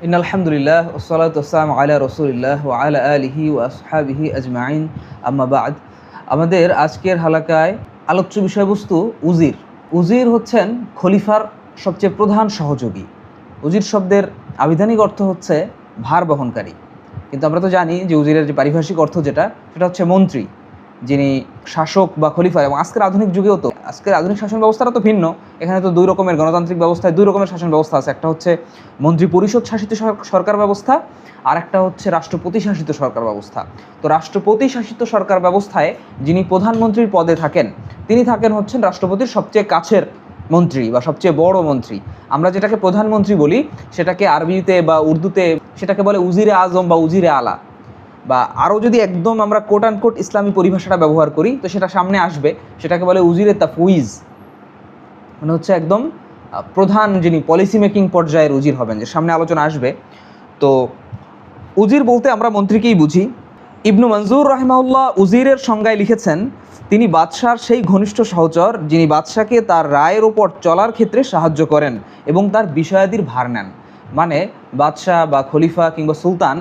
আলহামদুলিল্লাহ ওয়াসসালাতু ওয়াসসালামু আলা রাসূলিল্লাহ ওয়া আলা আলিহি ওয়া আসহাবিহি আজমাইন, আম্মা বা'দ। আমাদের আজকের হালাকায় আলোচ্য বিষয়বস্তু উজির। উজির হচ্ছেন খলিফার সবচেয়ে প্রধান সহযোগী। উজির শব্দের আবিধানিক অর্থ হচ্ছে ভার বহনকারী, কিন্তু আমরা তো জানি যে উজিরের যে পারিভাষিক অর্থ সেটা হচ্ছে মন্ত্রী, যিনি শাসক বা খলিফা। এবং আজকের আধুনিক যুগেও তো আজকের আধুনিক শাসন ব্যবস্থাটা তো ভিন্ন। এখানে তো দুই রকমের গণতান্ত্রিক ব্যবস্থায় দুই রকমের শাসন ব্যবস্থা আছে। একটা হচ্ছে মন্ত্রী পরিষদ শাসিত সরকার ব্যবস্থা, আর একটা হচ্ছে রাষ্ট্রপতি শাসিত সরকার ব্যবস্থা। তো রাষ্ট্রপতি শাসিত সরকার ব্যবস্থায় যিনি প্রধানমন্ত্রীর পদে থাকেন তিনি হচ্ছেন রাষ্ট্রপতির সবচেয়ে কাছের মন্ত্রী বা সবচেয়ে বড় মন্ত্রী। আমরা যেটাকে প্রধানমন্ত্রী বলি সেটাকে আরবিতে বা উর্দুতে সেটাকে বলে উজিরে আজম বা উজিরে আলা, বা আরও যদি একদম আমরা কোট অ্যান্ড কোট ইসলামী পরিভাষাটা ব্যবহার করি তো সেটা সামনে আসবে, সেটাকে বলে উজিরে তাফউইজ। মানে হচ্ছে একদম প্রধান যিনি পলিসি মেকিং পর্যায়ের উজির হবেন, যে সামনে আলোচনা আসবে। তো উজির বলতে আমরা মন্ত্রীকেই বুঝি। ইবনু মনজুর রাহিমাহুল্লাহ উজিরের সংজ্ঞায় লিখেছেন, তিনি বাদশার সেই ঘনিষ্ঠ সহচর যিনি বাদশাকে তার রায়ের ওপর চলার ক্ষেত্রে সাহায্য করেন এবং তার বিষয়াদির ভার নেন। মানে বাদশাহ বা খলিফা কিংবা সুলতান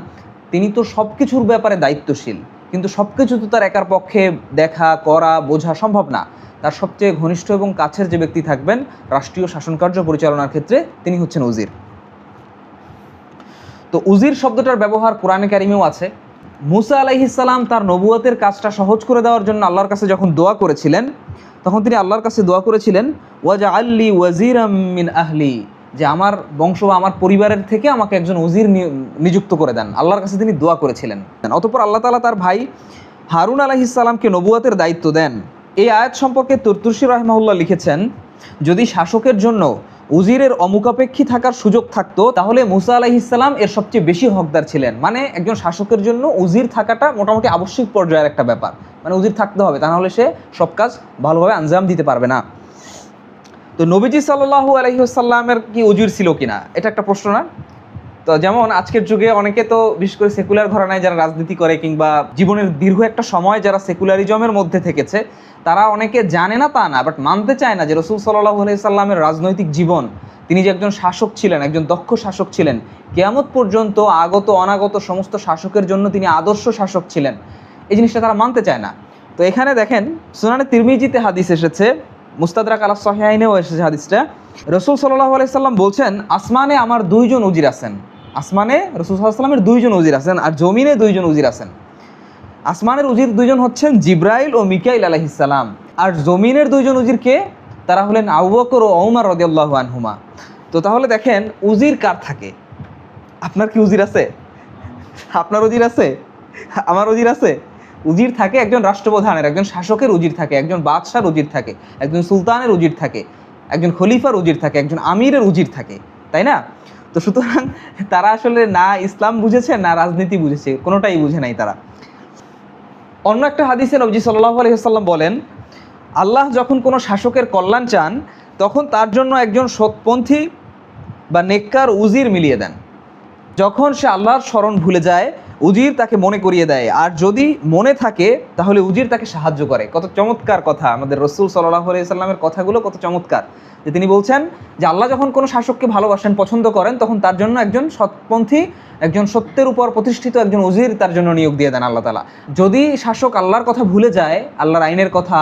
তিনি তো সব কিছুর ব্যাপারে দায়িত্বশীল, কিন্তু সব কিছু তো তার একার পক্ষে দেখা করা বোঝা সম্ভব না। তার সবচেয়ে ঘনিষ্ঠ এবং কাছের যে ব্যক্তি থাকবেন রাষ্ট্রীয় শাসনকার্য পরিচালনার ক্ষেত্রে তিনি হচ্ছেন উজির। তো উজির শব্দটার ব্যবহার কোরআনে কারিমেও আছে। মুসা আলাইহিস সালাম তার নবুয়তের কাজটা সহজ করে দেওয়ার জন্য আল্লাহর কাছে যখন দোয়া করেছিলেন, তখন তিনি আল্লাহর কাছে দোয়া করেছিলেন ওয়াজআললি ওয়াজিরাম মিন আহলি, যে আমার বংশ বা আমার পরিবারের থেকে আমাকে একজন উজির নিযুক্ত করে দেন। আল্লাহর কাছে তিনি দোয়া করেছিলেন। অতঃপর আল্লাহ তাআলা তার ভাই হারুন আলাইহিস সালামকে নবুয়তের দায়িত্ব দেন। এই আয়াত সম্পর্কে তুরতুসি রাহিমাহুল্লাহ লিখেছেন, যদি শাসকের জন্য উজিরের অমুখাপেক্ষী থাকার সুযোগ থাকতো তাহলে মুসা আলাইহিস সালাম এর সবচেয়ে বেশি হকদার ছিলেন। মানে একজন শাসকের জন্য উজির থাকাটা মোটামুটি আবশ্যিক পর্যায়ের একটা ব্যাপার, মানে উজির থাকতে হবে, তা নাহলে সে সব কাজ ভালোভাবে আঞ্জাম দিতে পারবে না। তো নবীজি সাল্লাল্লাহু আলাইহি ওয়াসাল্লামের কি উজির ছিল কিনা, এটা একটা প্রশ্ন না? তো যেমন আজকের যুগে অনেকে তো বিশেষ করে সেকুলার ঘরানায় যারা রাজনীতি করে কিংবা জীবনের দীর্ঘ একটা সময় যারা সেকুলারিজমের মধ্যে থেকেছে, তারা অনেকে জানে না তা না, বাট মানতে চায় না যে রাসূল সাল্লাল্লাহু আলাইহি সাল্লামের রাজনৈতিক জীবন, তিনি যে একজন শাসক ছিলেন, একজন দক্ষ শাসক ছিলেন, কিয়ামত পর্যন্ত আগত অনাগত সমস্ত শাসকের জন্য তিনি আদর্শ শাসক ছিলেন, এই জিনিসটা তারা মানতে চায় না। তো এখানে দেখেন সুনানে তিরমিজিতে হাদিস এসেছে, মুস্তাদরাক আলা সহিহাইনেও এসেছে হাদিসটা। রাসূল সাল্লাল্লাহু আলাইহি সাল্লাম বলছেন, আসমানে আমার দুইজন উজির আছেন। আসমানে রাসূল সাল্লাল্লাহু আলাইহি সাল্লামের দুইজন উজির আছেন আর জমিনে দুইজন উজির আছেন। আসমানের উজির দুইজন হচ্ছেন জিব্রাইল ও মিকাইল আলাইহিস সালাম, আর জমিনের দুইজন উজির কে? তারা হলেন আবু বকর ও ওমর রাদিয়াল্লাহু আনহুমা। তো তাহলে দেখেন উজির কার থাকে? আপনার কি উজির আছে? আপনার উজির আছে? আমার উজির আছে? উজির থাকে একজন রাষ্ট্রপ্রধানের, একজন শাসকের উজির থাকে, একজন বাদশার উজির থাকে, একজন সুলতানের উজির থাকে, একজন খলিফার উজির থাকে, একজন আমিরের উজির থাকে, তাই না? তো সুতরাং তারা আসলে না ইসলাম বুঝেছে না রাজনীতি বুঝেছে, কোনোটাই বুঝে নাই তারা। অন্য একটা হাদিসে নবী সাল্লাল্লাহু আলাইহি ওয়াসাল্লাম বলেন, আল্লাহ যখন কোনো শাসকের কল্যাণ চান তখন তার জন্য একজন সৎপন্থী বা নেককার উজির মিলিয়ে দেন। যখন সে আল্লাহর স্মরণ ভুলে যায় উজির তাকে মনে করিয়ে দেয়, আর যদি মনে থাকে তাহলে উজির তাকে সাহায্য করে। কত চমৎকার কথা! আমাদের রাসূল সাল্লাল্লাহু আলাইহি সাল্লামের কথাগুলো কত চমৎকার, যে তিনি বলছেন যে আল্লাহ যখন কোনো শাসককে ভালোবাসেন, পছন্দ করেন, তখন তার জন্য একজন সৎপন্থী, একজন সত্যের উপর প্রতিষ্ঠিত একজন উজির তার জন্য নিয়োগ দিয়ে দেন আল্লাহ তাআলা। যদি শাসক আল্লাহর কথা ভুলে যায়, আল্লাহর আইনের কথা,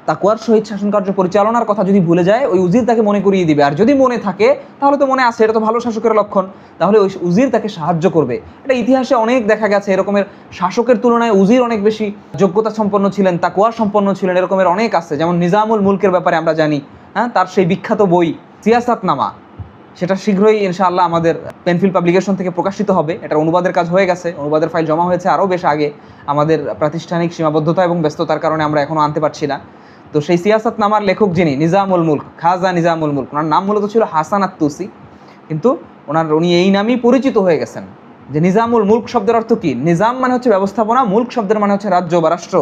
তাকওয়ার সহিত শাসন কার্য পরিচালনার কথা যদি ভুলে যায়, ওই উজির তাকে মনে করিয়ে দিবে। আর যদি মনে থাকে তাহলে তো মনে আছে, এটা তো ভালো শাসকের লক্ষণ, তাহলে ওই উজির তাকে সাহায্য করবে। এটা ইতিহাসে অনেক দেখা গেছে, এরকমের শাসকের তুলনায় উজির অনেক বেশি যোগ্যতা সম্পন্ন ছিলেন, তাকওয়া সম্পন্ন ছিলেন, এরকমের অনেক আছে। যেমন নিজামুল মুলকের ব্যাপারে আমরা জানি, তার সেই বিখ্যাত বই সিয়াসাতনামা, সেটা শীঘ্রই ইনশাআল্লাহ আমাদের পেনফিল পাবলিকেশন থেকে প্রকাশিত হবে। এটার অনুবাদের কাজ হয়ে গেছে, অনুবাদের ফাইল জমা হয়েছে আরও বেশ আগে, আমাদের প্রাতিষ্ঠানিক সীমাবদ্ধতা এবং ব্যস্ততার কারণে আমরা এখনও আনতে পারছি না। তো সেই সিয়াসাতনামার লেখক যিনি নিজামুল মুলক, খাজা নিজামুল মুলক, ওনার নাম মূলত ছিল হাসান আত-তুসি, কিন্তু উনি এই নামেই পরিচিত হয়ে গেছেন। যে নিজামুল মুলক শব্দের অর্থ কি? নিজাম মানে হচ্ছে ব্যবস্থাপনা, মুলক শব্দের মানে হচ্ছে রাজ্য বা রাষ্ট্র।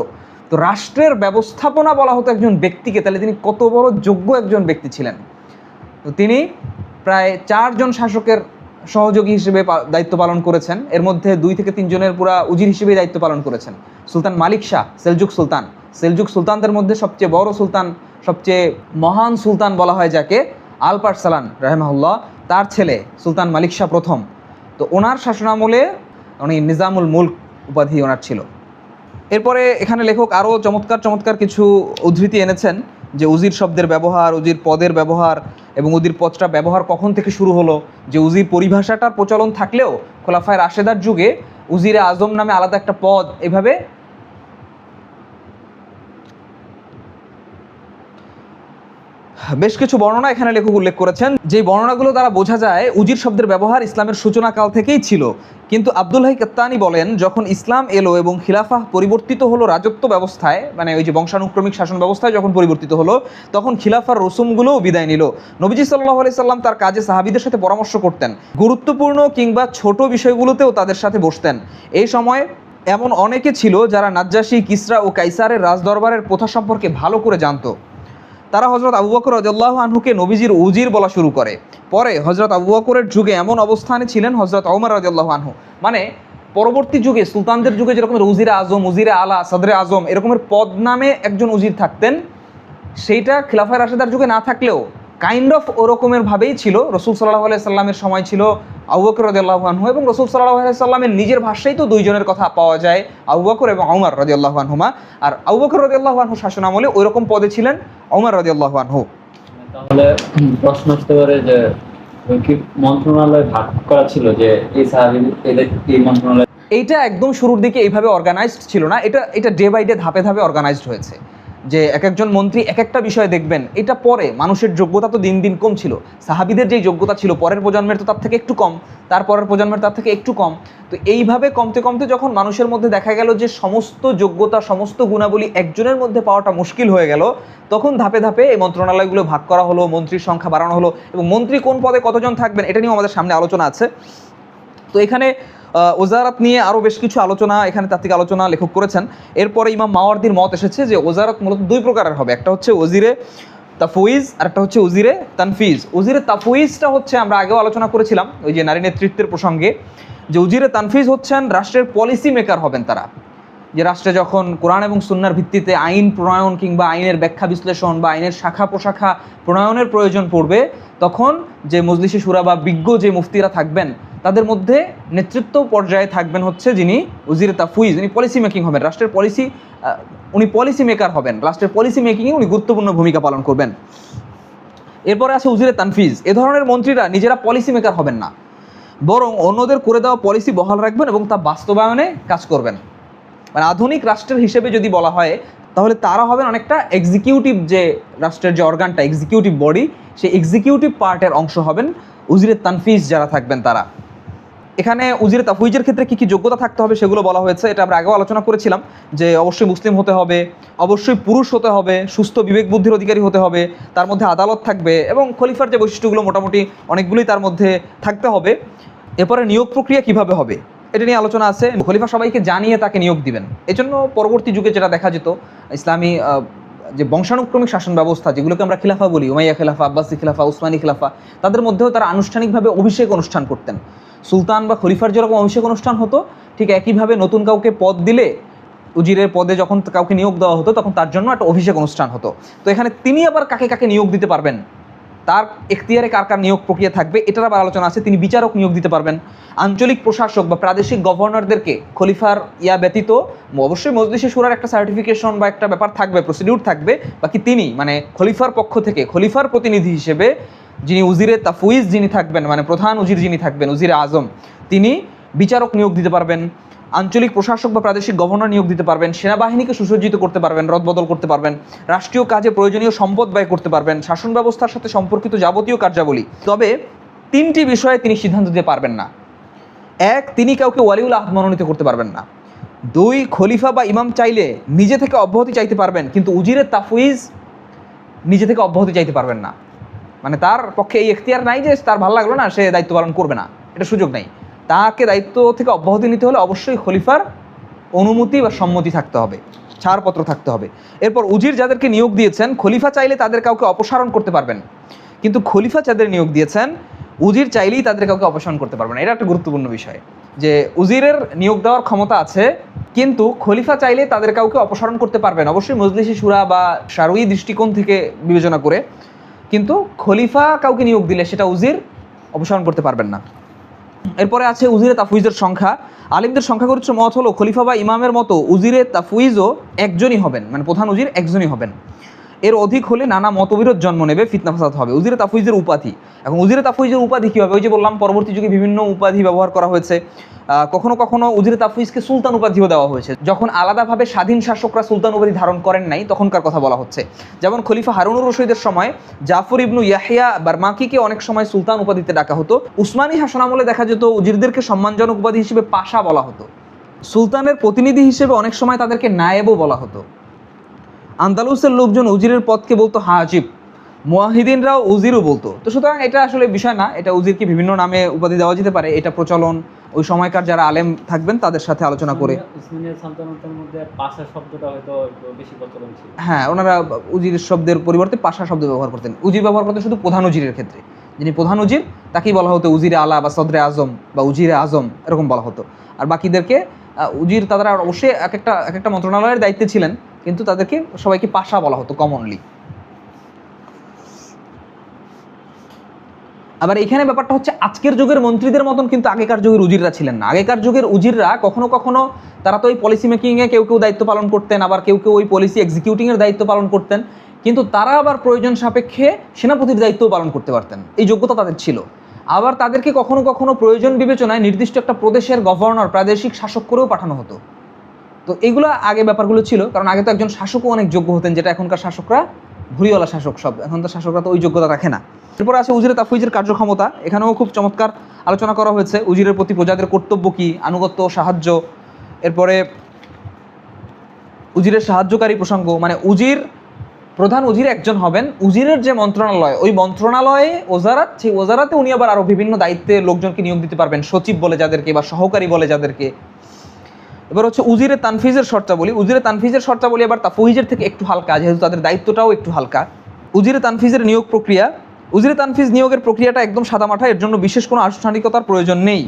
তো রাষ্ট্রের ব্যবস্থাপনা বলা হতো একজন ব্যক্তিকে, তাহলে তিনি কত বড় যোগ্য একজন ব্যক্তি ছিলেন। তো তিনি প্রায় 4 জন শাসকের সহযোগী হিসেবে দায়িত্ব পালন করেছেন, এর মধ্যে 2 থেকে 3 জনের পুরা উজির হিসেবে দায়িত্ব পালন করেছেন। সুলতান মালিক শাহ, সেলজুক সুলতানদের মধ্যে সবচেয়ে বড় সুলতান, সবচেয়ে মহান সুলতান বলা হয় যাকে, আলপারসালান রাহিমাহুল্লাহ, তার ছেলে সুলতান মালিক শাহ প্রথম, তো ওনার শাসনামলে উনি নিজামুল মুলক উপাধি ওনার ছিল। এরপরে এখানে লেখক আরও চমৎকার চমৎকার কিছু উদ্ধৃতি এনেছেন, যে উজির শব্দের ব্যবহার, উজির পদের ব্যবহার এবং উজির পদটা ব্যবহার কখন থেকে শুরু হলো, যে উজির পরিভাষাটার প্রচলন থাকলেও খোলাফায়ে রাশেদার যুগে উজিরে আজম নামে আলাদা একটা পদ, এভাবে বেশ কিছু বর্ণনা এখানে লেখক উল্লেখ করেছেন। যে বর্ণনাগুলো দ্বারা বোঝা যায় উজির শব্দের ব্যবহার ইসলামের সূচনাকাল থেকেই ছিল। কিন্তু আব্দুল হাই কাত্তানি বলেন, যখন ইসলাম এলো এবং খিলাফা পরিবর্তিত হলো রাজত্ব ব্যবস্থায়, মানে ওই যে বংশানুক্রমিক শাসন ব্যবস্থায় যখন পরিবর্তিত হলো, তখন খিলাফার রসুমগুলোও বিদায় নিল। নবীজি সাল্লাল্লাহু আলাইহি সাল্লাম তার কাজে সাহাবীদের সাথে পরামর্শ করতেন, গুরুত্বপূর্ণ কিংবা ছোট বিষয়গুলোতেও তাদের সাথে বসতেন। এই সময় এমন অনেকে ছিল যারা নাজ্জাশী, কিসরা ও কাইসারের রাজদরবারের প্রথা সম্পর্কে ভালো করে জানতো। তারা হজরত আবু বকর রাদিয়াল্লাহু আনহুকে নবীজির উজির বলা শুরু করে। পরে হজরত আবু বকরের যুগে এমন অবস্থানে ছিলেন হজরত ওমর রাদিয়াল্লাহু আনহু, মানে পরবর্তী যুগে সুলতানদের যুগে যেরকম উজিরে আজম, উজিরে আলা, সদরে আজম এরকমের পদ নামে একজন উজির থাকতেন, সেইটা খিলাফায়ে রাশেদার যুগে না থাকলেও কাইন্ড অফ ওরকমের ভাবেই ছিল। রসুল সাল্লাল্লাহু আলাইহি সাল্লামের সময় ছিল আবু বকর রাদিয়াল্লাহু আনহু, এবং রসুল সাল্লাল্লাহু আলাইহি সাল্লামের নিজের ভাষায় তো দুইজনের কথা পাওয়া যায়, আবু বকর এবং ওমর রাদিয়াল্লাহু আনহুমা। আর আবু বকর রাদিয়াল্লাহু আনহু শাসনামলে ওই রকম পদে ছিলেন ওমর রাদিয়াল্লাহু আনহু। তাহলে প্রশ্ন আসতে পারে যে কি মন্ত্রণালয় ভাগ করা ছিল, যে এই সাহাবী এদের এই মন্ত্রণালয়? এইটা একদম শুরুর দিকে এইভাবে অর্গানাইজড ছিল না, এটা ডে বাই ডে ধাপে ধাপে অর্গানাইজড হয়েছে। যে এক একজন মন্ত্রী এক একটা বিষয় দেখবেন, এটা পরে মানুষের যোগ্যতা তো দিন দিন কম ছিল, সাহাবীদের যেই যোগ্যতা ছিল পরের প্রজন্মের তো তার থেকে একটু কম, তারপরের প্রজন্মের তার থেকে একটু কম। তো এইভাবে কমতে কমতে যখন মানুষের মধ্যে দেখা গেল যে সমস্ত যোগ্যতা, সমস্ত গুণাবলী একজনের মধ্যে পাওয়াটা মুশকিল হয়ে গেল, তখন ধাপে ধাপে এই মন্ত্রণালয়গুলো ভাগ করা হলো, মন্ত্রীর সংখ্যা বাড়ানো হলো, এবং মন্ত্রী কোন পদে কতজন থাকবেন এটা নিয়েও আমাদের সামনে আলোচনা আছে। তো এখানে ওজারাত নিয়ে আরও বেশ কিছু আলোচনা, এখানে তাত্ত্বিক আলোচনা লেখক করেছেন। এরপরে ইমাম মাওয়ার্দির মত এসেছে যে ওজারাত মূলত দুই প্রকারের হবে, একটা হচ্ছে ওজিরে তাফউইজ আর একটা হচ্ছে উজিরে তানফিজ। উজিরে তাফউইজটা হচ্ছে আমরা আগেও আলোচনা করেছিলাম ওই যে নারী নেতৃত্বের প্রসঙ্গে, যে উজিরে তানফিজ হচ্ছেন রাষ্ট্রের পলিসি মেকার হবেন তারা, যে রাষ্ট্রে যখন কোরআন এবং সুন্নাহর ভিত্তিতে আইন প্রণয়ন কিংবা আইনের ব্যাখ্যা বিশ্লেষণ বা আইনের শাখা প্রশাখা প্রণয়নের প্রয়োজন পড়বে, তখন যে মজলিসে শুরা বা বিজ্ঞ যে মুফতিরা থাকবেন তাদের মধ্যে নেতৃত্ব পর্যায়ে থাকবেন হচ্ছে যিনি উজিরে তাফউইজ, উনি পলিসি মেকিং হবেন, রাষ্ট্রের পলিসি, উনি পলিসি মেকার হবেন, রাষ্ট্রের পলিসি মেকিংয়ে উনি গুরুত্বপূর্ণ ভূমিকা পালন করবেন। এরপরে আছে উজিরে তানফিজ। এ ধরনের মন্ত্রীরা নিজেরা পলিসি মেকার হবেন না, বরং অন্যদের করে দেওয়া পলিসি বহাল রাখবেন এবং তা বাস্তবায়নে কাজ করবেন। মানে আধুনিক রাষ্ট্রের হিসেবে যদি বলা হয় তাহলে তারা হবেন অনেকটা এক্সিকিউটিভ, যে রাষ্ট্রের যে অর্গানটা এক্সিকিউটিভ বডি, সেই এক্সিকিউটিভ পার্টের অংশ হবেন উজিরে তানফিজ যারা থাকবেন তারা। এখানে উজিরে তাফউইজের ক্ষেত্রে কী কী যোগ্যতা থাকতে হবে সেগুলো বলা হয়েছে, এটা আমরা আগেও আলোচনা করেছিলাম, যে অবশ্যই মুসলিম হতে হবে, অবশ্যই পুরুষ হতে হবে, সুস্থ বিবেক বুদ্ধির অধিকারী হতে হবে, তার মধ্যে আদালত থাকবে, এবং খলিফার যে বৈশিষ্ট্যগুলো মোটামুটি অনেকগুলোই তার মধ্যে থাকতে হবে। এরপরে নিয়োগ প্রক্রিয়া কিভাবে হবে এটা নিয়ে আলোচনা আছে। খলিফা সবাইকে জানিয়ে তাকে নিয়োগ দিবেন। এজন্য পরবর্তী যুগে যেটা দেখা যেত, ইসলামী যে বংশানুক্রমিক শাসন ব্যবস্থা যেগুলোকে আমরা খিলাফা বলি, উমাইয়া খিলাফা, আব্বাসি খিলাফা, উসমানী খিলাফা, তাদের মধ্যেও তারা আনুষ্ঠানিকভাবে অভিষেক অনুষ্ঠান করতেন। সুলতান বা খলিফার যেরকম অভিষেক অনুষ্ঠান হতো, ঠিক একইভাবে নতুন কাউকে পদ দিলে, উজিরের পদে যখন কাউকে নিয়োগ দেওয়া হতো তখন তার জন্য একটা অভিষেক অনুষ্ঠান হতো। তো এখানে তিনি আবার কাকে কাকে নিয়োগ দিতে পারবেন, তার এখতিয়ারে কার কার নিয়োগ প্রক্রিয়া থাকবে এটার আবার আলোচনা আছে। তিনি বিচারক নিয়োগ দিতে পারবেন, আঞ্চলিক প্রশাসক বা প্রাদেশিক গভর্নরদেরকে খলিফার ব্যতীত অবশ্যই মজলিসে শুরার একটা সার্টিফিকেশন বা একটা ব্যাপার থাকবে, প্রসিডিউর থাকবে, বাকি তিনি মানে খলিফার পক্ষ থেকে খলিফার প্রতিনিধি হিসেবে যিনি উজিরে তাফউইজ যিনি থাকবেন, মানে প্রধান উজির যিনি থাকবেন, উজিরে আজম, তিনি বিচারক নিয়োগ দিতে পারবেন, আঞ্চলিক প্রশাসক বা প্রাদেশিক গভর্নর নিয়োগ দিতে পারবেন, সেনাবাহিনীকে সুসজ্জিত করতে পারবেন, রদবদল করতে পারবেন, রাষ্ট্রীয় কাজে প্রয়োজনীয় সম্পদ ব্যয় করতে পারবেন, শাসন ব্যবস্থার সাথে সম্পর্কিত যাবতীয় কার্যাবলী। তবে তিনটি বিষয়ে তিনি সিদ্ধান্ত দিতে পারবেন না। এক, তিনি কাউকে ওয়ালিউল আহদ মনোনীত করতে পারবেন না। দুই, খলিফা বা ইমাম চাইলে নিজে থেকে অব্যাহতি চাইতে পারবেন, কিন্তু উজিরে তাফউইজ নিজে থেকে অব্যাহতি চাইতে পারবেন না। মানে তার পক্ষে এই এখতিয়ার নাই যে তার ভালো লাগলো না সে দায়িত্ব পালন করবে না, এটা সুযোগ নেই। তাকে দায়িত্ব থেকে অব্যাহতি নিতে হলে অবশ্যই খলিফার অনুমতি বা সম্মতি থাকতে হবে, ছাড়পত্র থাকতে হবে। এরপর উজির যাদেরকে নিয়োগ দিয়েছেন, খলিফা চাইলে তাদের কাউকে অপসারণ করতে পারবেন, কিন্তু খলিফা যাদের নিয়োগ দিয়েছেন উজির চাইলেই তাদের কাউকে অপসারণ করতে পারবেন। এটা একটা গুরুত্বপূর্ণ বিষয়, যে উজিরের নিয়োগ দেওয়ার ক্ষমতা আছে, কিন্তু খলিফা চাইলে তাদের কাউকে অপসারণ করতে পারবেন, অবশ্যই মজলিসে শুরা বা শারঈ দৃষ্টিকোণ থেকে বিবেচনা করে, কিন্তু খলিফা কাউকে নিয়োগ দিলে সেটা উজির অপসারণ করতে পারবেন না। এরপরে আছে উজিরে তাফউইজের সংখ্যা। আলিমদের সংখ্যাগরিষ্ঠ মত হলো খলিফা বা ইমামের মতো উজিরে তাফউইজও একজনই হবেন, মানে প্রধান উজির একজনই হবেন। এর অধিক হলে নানা মতবিরোধ জন্ম নেবে, ফিতনা ফাসাদ হবে। উজিরে তাফউইজের উপাধি, এখন উজিরে তাফউইজের উপাধি কী হবে? ওই যে বললাম পরবর্তী যুগে বিভিন্ন উপাধি ব্যবহার করা হয়েছে। কখনো কখনো উজিরে তাফউইজকে সুলতান উপাধিও দেওয়া হয়েছে, যখন আলাদাভাবে স্বাধীন শাসকরা সুলতান উপাধি ধারণ করেন নাই তখনকার কথা বলা হচ্ছে। যেমন খলিফা হারুনুর রশিদের সময় জাফর ইবনু ইয়াহিয়া বারমাকিকে অনেক সময় সুলতান উপাধিতে ডাকা হতো। উসমানী শাসন আমলে দেখা যেত উজিরদেরকে সম্মানজনক উপাধি হিসেবে পাশা বলা হতো। সুলতানের প্রতিনিধি হিসেবে অনেক সময় তাদেরকে নায়েবও বলা হতো। আন্দালুসের লোকজন উজিরের পদকে বলতো হাজিব, মুয়াহিদিনরাও উজিরও বলতো। তো সুতরাং এটা আসলে বিষয় না, এটা উজিরকে বিভিন্ন নামে উপাধি দেওয়া যেতে পারে, এটা প্রচলন ওই সময়কার যারা আলেম থাকবেন তাদের সাথে আলোচনা করে। উসমানীয় সালতানাতের মধ্যে পাশা শব্দটা হয়তো একটু বেশি প্রচলন ছিল। হ্যাঁ, ওনারা উজির শব্দের পরিবর্তে পাশা শব্দ ব্যবহার করতেন। উজির ব্যবহার করতেন শুধু প্রধান উজিরের ক্ষেত্রে, যিনি প্রধান উজির তাকেই বলা হতো উজিরে আলা বা সদরে আজম বা উজিরে আজম এরকম বলা হতো। আর বাকিদেরকে উজির, তারা অবশ্যই এক একটা মন্ত্রণালয়ের দায়িত্বে ছিলেন, কিন্তু তাদেরকে সবাইকে পাশা বলা হতো কমনলি। আবার এখানে ব্যাপারটা হচ্ছে আজকের যুগের মন্ত্রীদের মতন কিন্তু আগেকার যুগের উজিররা ছিলেন না। আগেকার যুগের উজিররা কখনো কখনো তারা তো ওই পলিসি মেকিংয়ে কেউ কেউ দায়িত্ব পালন করতেন, আবার কেউ কেউ ওই পলিসি এক্সিকিউটিংয়ের দায়িত্ব পালন করতেন, কিন্তু তারা আবার প্রয়োজন সাপেক্ষে সেনাপতির দায়িত্বও পালন করতে পারতেন, এই যোগ্যতা তাদের ছিল। আবার তাদেরকে কখনো কখনো প্রয়োজন বিবেচনায় নির্দিষ্ট একটা প্রদেশের গভর্নর, প্রাদেশিক শাসক করেও পাঠানো হতো। তো এগুলো আগে ব্যাপারগুলো ছিল, কারণ আগে তো একজন শাসকও অনেক যোগ্য হতেন, যেটা এখনকার শাসকরা ভুরিওয়ালা শাসক সব, এখন তো শাসকরা তো ওই যোগ্যতা রাখে না। এরপর আছে উজিরে তাফউইজের কার্যক্ষমতা। এখানেও খুব চমৎকার আলোচনা করা হয়েছে। উজিরের প্রতি প্রজাদের কর্তব্য কী, আনুগত্য, সাহায্য। এরপরে উজিরের সাহায্যকারী প্রসঙ্গ, মানে উজির, প্রধান উজির একজন হবেন, উজিরের যে মন্ত্রণালয় ওই মন্ত্রণালয়ে ওজারাত, সেই ওজারাতে উনি আবার আরও বিভিন্ন দায়িত্বে লোকজনকে নিয়োগ দিতে পারবেন, সচিব বলে যাদেরকে বা সহকারী বলে যাদেরকে। এবার হচ্ছে উজিরে তানফিজের শর্তাবলী। উজিরে তানফিজের শর্তাবলী আবার তাফউইজের থেকে একটু হালকা, যেহেতু তাদের দায়িত্বটাও একটু হালকা। উজিরে তানফিজের নিয়োগ প্রক্রিয়া। উজিরে তানফিজ নিয়োগের প্রক্রিয়াটা একদম সাদামাঠা, এর জন্য বিশেষ কোনো আনুষ্ঠানিকতার প্রয়োজন নেই।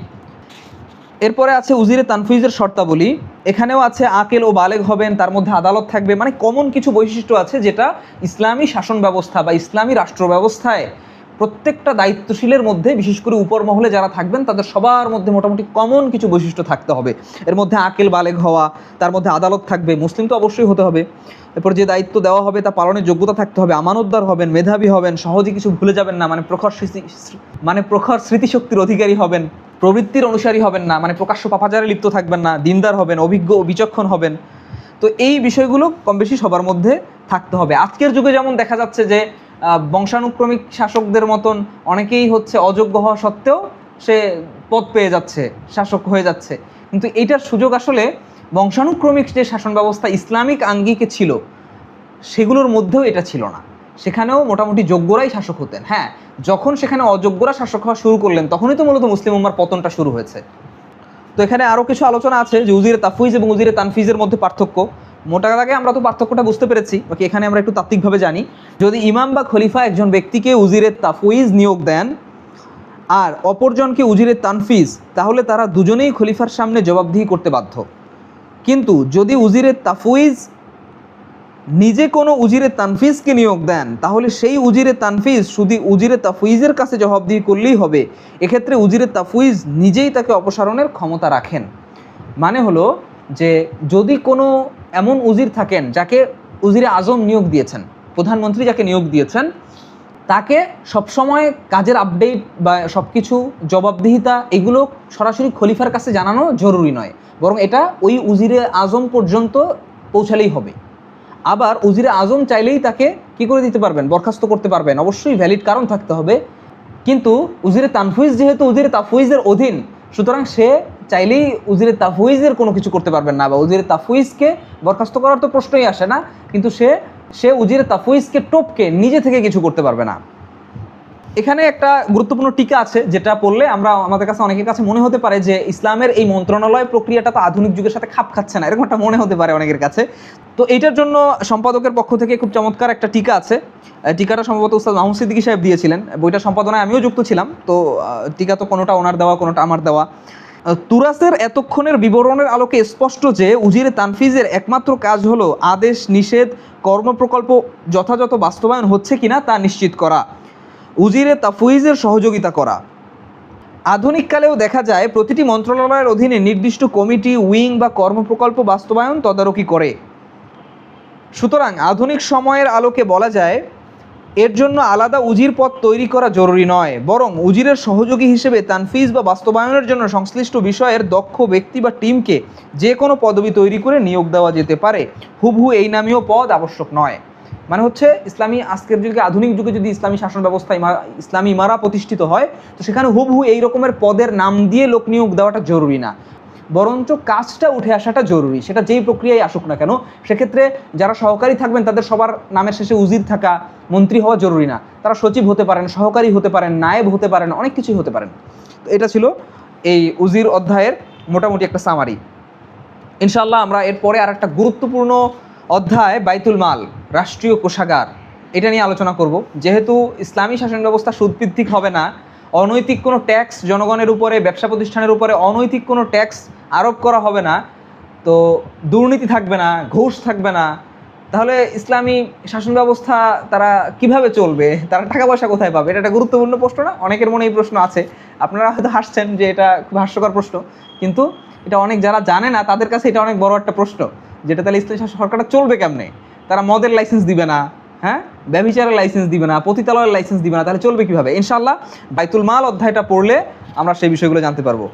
এরপরে আছে উজিরে তানফিজের শর্তাবলী। এখানেও আছে আকেল ও বালেগ হবেন, তার মধ্যে আদালত থাকবে, মানে কমন কিছু বৈশিষ্ট্য আছে যেটা ইসলামী শাসন ব্যবস্থা বা ইসলামী রাষ্ট্র ব্যবস্থায় প্রত্যেকটা দায়িত্বশীলের মধ্যে, বিশেষ করে উপর মহলে যারা থাকবেন তাদের সবার মধ্যে মোটামুটি কমন কিছু বৈশিষ্ট্য থাকতে হবে। এর মধ্যে আকেল বালেগ হওয়া, তার মধ্যে আদালত থাকবে, মুসলিম তো অবশ্যই হতে হবে। এরপর যে দায়িত্ব দেওয়া হবে তা পালনের যোগ্যতা থাকতে হবে, আমানতদার হবেন, মেধাবী হবেন, সহজে কিছু ভুলে যাবেন না, মানে প্রখর স্মৃতিশক্তির অধিকারী হবেন, প্রবৃত্তির অনুসারী হবেন না, মানে প্রকাশ্য পাপাচারে লিপ্ত থাকবেন না, দিনদার হবেন, অভিজ্ঞ ও বিচক্ষণ হবেন। তো এই বিষয়গুলো কম বেশি সবার মধ্যে থাকতে হবে। আজকের যুগে যেমন দেখা যাচ্ছে যে বংশানুক্রমিক শাসকদের মতন অনেকেই হচ্ছে অযোগ্য হওয়া সত্ত্বেও সে পদ পেয়ে যাচ্ছে, শাসক হয়ে যাচ্ছে, কিন্তু এইটার সুযোগ আসলে বংশানুক্রমিক যে শাসন ব্যবস্থা ইসলামিক আঙ্গিকে ছিল সেগুলোর মধ্যেও এটা ছিল না। সেখানেও মোটামুটি যোগ্যরাই শাসক হতেন। হ্যাঁ, যখন সেখানে অযোগ্যরা শাসক হওয়া শুরু করলেন তখনই তো মূলত মুসলিম উম্মার পতনটা শুরু হয়েছে। তো এখানে আরও কিছু আলোচনা আছে যে উজিরে তাফউইজ এবং উজিরে তানফিজের মধ্যে পার্থক্য। মোটা দাগে আমরা তো পার্থক্যটা বুঝতে পেরেছি, বাকি এখানে আমরা একটু তাত্ত্বিকভাবে জানি। যদি ইমাম বা খলিফা একজন ব্যক্তিকে উজিরে তাফউইজ নিয়োগ দেন আর অপরজনকে উজিরে তানফিজ, তাহলে তারা দুজনেই খলিফার সামনে জবাবদিহি করতে বাধ্য। কিন্তু যদি উজিরে তাফউইজ নিজে কোনো উজিরে তানফিজকে নিয়োগ দেন, তাহলে সেই উজিরে তানফিজ শুধু উজিরে তাফউইজের কাছে জবাবদিহি করলেই হবে। এক্ষেত্রে উজিরে তাফউইজ নিজেই তাকে অপসারণের ক্ষমতা রাখেন। মানে হলো যে যদি কোনো এমন উজির থাকেন যাকে উজিরে আজম নিয়োগ দিয়েছেন, প্রধানমন্ত্রী যাকে নিয়োগ দিয়েছেন, তাকে সবসময় কাজের আপডেট বা সব কিছু জবাবদিহিতা এগুলো সরাসরি খলিফার কাছে জানানো জরুরি নয়, বরং এটা ওই উজিরে আজম পর্যন্ত পৌঁছালেই হবে। আবার উজিরে আজম চাইলেই তাকে কি করে দিতে পারবেন, বরখাস্ত করতে পারবেন, অবশ্যই ভ্যালিড কারণ থাকতে হবে। কিন্তু উজিরে তানফিজ যেহেতু উজিরে তাফউইজের অধীন, সুতরাং সে চাইলেই উজিরে তাফউইজের কোনো কিছু করতে পারবেন না, বা উজিরে তাফউইজকে বরখাস্ত করার তো প্রশ্নই আসে না, কিন্তু সে উজিরে তাফউইজকে টপকে নিজে থেকে কিছু করতে পারবে না। এখানে একটা গুরুত্বপূর্ণ টিকা আছে যেটা পড়লে আমাদের কাছে অনেকের কাছে মনে হতে পারে যে ইসলামের এই মন্ত্রণালয় প্রক্রিয়াটা তো আধুনিক যুগের সাথে খাপ খাচ্ছে না, এরকম একটা মনে হতে পারে অনেকের কাছে। তো এইটার জন্য সম্পাদকের পক্ষ থেকে খুব চমৎকার একটা টিকা আছে। টিকাটা সম্ভবত উস্তাদ মাহমুদ সিদ্দিকী সাহেব দিয়েছিলেন, বইটা সম্পাদনায় আমিও যুক্ত ছিলাম। তো টিকা তো কোনোটা ওনার দেওয়া, কোনোটা আমার দেওয়া। তুরাসের এতক্ষণের বিবরণের আলোকে স্পষ্ট যে উজিরে তানফিজের একমাত্র কাজ হলো আদেশ, নিষেধ, কর্মপ্রকল্প যথাযথ বাস্তবায়ন হচ্ছে কিনা তা নিশ্চিত করা, উজিরে তাফউইজের সহযোগিতা করা। আধুনিককালেও দেখা যায় প্রতিটি মন্ত্রণালয়ের অধীনে নির্দিষ্ট কমিটি, উইং বা কর্মপ্রকল্প বাস্তবায়ন তদারকি করে। সুতরাং আধুনিক সময়ের আলোকে বলা যায় এর জন্য আলাদা উজির পদ তৈরি করা জরুরি নয়, বরং উজিরের সহযোগী হিসেবে তানফিজ বা বাস্তবায়নের জন্য সংশ্লিষ্ট বিষয়ের দক্ষ ব্যক্তি বা টিমকে যে কোনো পদবি তৈরি করে নিয়োগ দেওয়া যেতে পারে। হুবহু এই নামীয় পদ আবশ্যক নয়। মানে হচ্ছে ইসলামী আজকের যুগে, আধুনিক যুগে যদি ইসলামী শাসন ব্যবস্থা ইসলামী ইমারা প্রতিষ্ঠিত হয়, তো সেখানে হুবহু এই রকমের পদের নাম দিয়ে লোক নিয়োগ দেওয়াটা জরুরি না, বরঞ্চ কাজটা উঠে আসাটা জরুরি। সেটা যেই প্রক্রিয়ায় আসুক না কেন, সেক্ষেত্রে যারা সহকারী থাকবেন তাদের সবার নামের শেষে উজির থাকা, মন্ত্রী হওয়া জরুরি না। তারা সচিব হতে পারেন, সহকারী হতে পারেন, নায়েব হতে পারেন, অনেক কিছুই হতে পারেন। তো এটা ছিল এই উজির অধ্যায়ের মোটামুটি একটা সামারি। ইনশাআল্লাহ আমরা এরপরে আর একটা গুরুত্বপূর্ণ অধ্যায় বাইতুল মাল, রাষ্ট্রীয় কোষাগার, এটা নিয়ে আলোচনা করব। যেহেতু ইসলামী শাসন ব্যবস্থা সুদভিত্তিক হবে না, অনৈতিক কোনো ট্যাক্স জনগণের উপরে, ব্যবসা প্রতিষ্ঠানের উপরে অনৈতিক কোনো ট্যাক্স আরোপ করা হবে না, তো দুর্নীতি থাকবে না, ঘুষ থাকবে না, তাহলে ইসলামী শাসন ব্যবস্থা তারা কিভাবে চলবে, তারা টাকা পয়সা কোথায় পাবে? এটা একটা গুরুত্বপূর্ণ প্রশ্ন না? অনেকের মনে এই প্রশ্ন আছে। আপনারা হয়তো হাসছেন যে এটা খুব হাস্যকর প্রশ্ন, কিন্তু এটা অনেক যারা জানে না তাদের কাছে এটা অনেক বড় একটা প্রশ্ন, যেটা তাহলে ইসলামী সরকারটা চলবে কেমনে? তারা মদের লাইসেন্স দিবে না, হ্যাঁ, ব্যভিচারের লাইসেন্স দিবে না, পতিতালয়ের লাইসেন্স দিবে না, তাহলে চলবে কিভাবে? ইনশাআল্লাহ বাইতুল মাল অধ্যায়টা পড়লে আমরা সেই বিষয়গুলো জানতে পারবো।